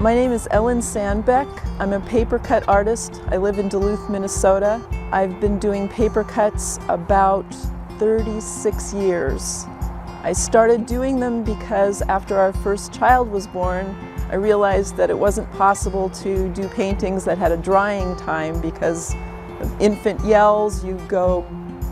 My name is Ellen Sandbeck. I'm a paper cut artist. I live in Duluth, Minnesota. I've been doing paper cuts about 36 years. I started doing them because after our first child was born, I realized that it wasn't possible to do paintings that had a drying time because the infant yells, you go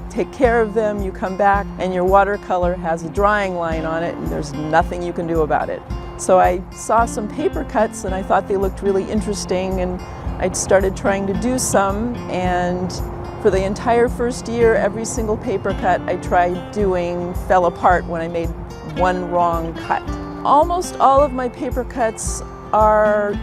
take care of them, you come back, and your watercolor has a drying line on it and there's nothing you can do about it. So I saw some paper cuts and I thought they looked really interesting, and I started trying to do some, and for the entire first year, every single paper cut I tried doing fell apart when I made one wrong cut. Almost all of my paper cuts are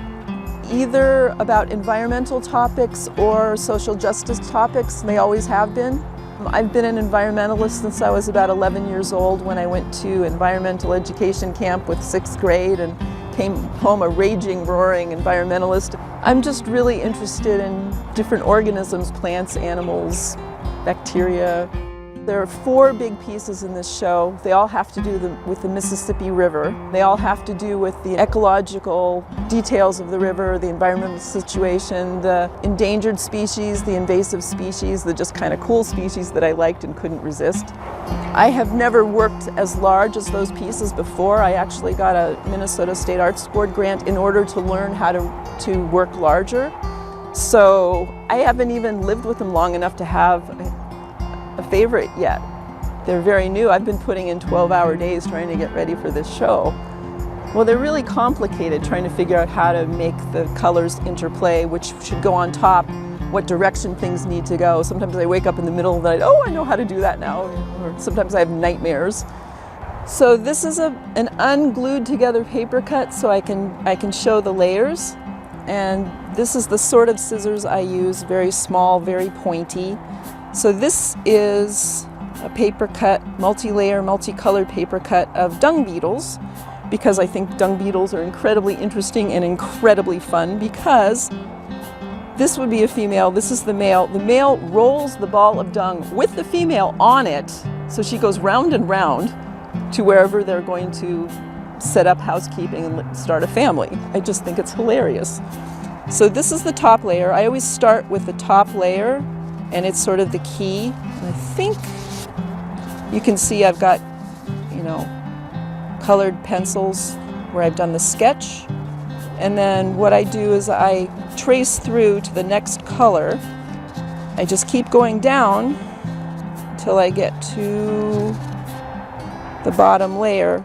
either about environmental topics or social justice topics. They always have been. I've been an environmentalist since I was about 11 years old, when I went to environmental education camp with 6th grade and came home a raging, roaring environmentalist. I'm just really interested in different organisms, plants, animals, bacteria. There are 4 big pieces in this show. They all have to do with the Mississippi River. They all have to do with the ecological details of the river, the environmental situation, the endangered species, the invasive species, the just kind of cool species that I liked and couldn't resist. I have never worked as large as those pieces before. I actually got a Minnesota State Arts Board grant in order to learn how to work larger. So I haven't even lived with them long enough to have a favorite yet. They're very new. I've been putting in 12-hour days trying to get ready for this show. Well, they're really complicated, trying to figure out how to make the colors interplay, which should go on top, what direction things need to go. Sometimes I wake up in the middle of the night, oh, I know how to do that now. Or sometimes I have nightmares. So this is an unglued together paper cut, so I can show the layers. And this is the sort of scissors I use, very small, very pointy. So this is a paper cut, multi-layer, multicolored paper cut of dung beetles, because I think dung beetles are incredibly interesting and incredibly fun, because this would be a female, this is the male. The male rolls the ball of dung with the female on it, so she goes round and round to wherever they're going to set up housekeeping and start a family. I just think it's hilarious. So this is the top layer. I always start with the top layer, and it's sort of the key. And I think you can see I've got, colored pencils where I've done the sketch. And then what I do is I trace through to the next color. I just keep going down until I get to the bottom layer.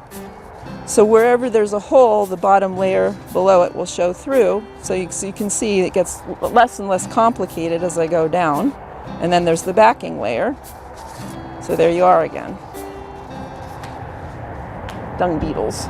So wherever there's a hole, the bottom layer below it will show through. So you can see it gets less and less complicated as I go down. And then there's the backing layer. So there you are again. Dung beetles.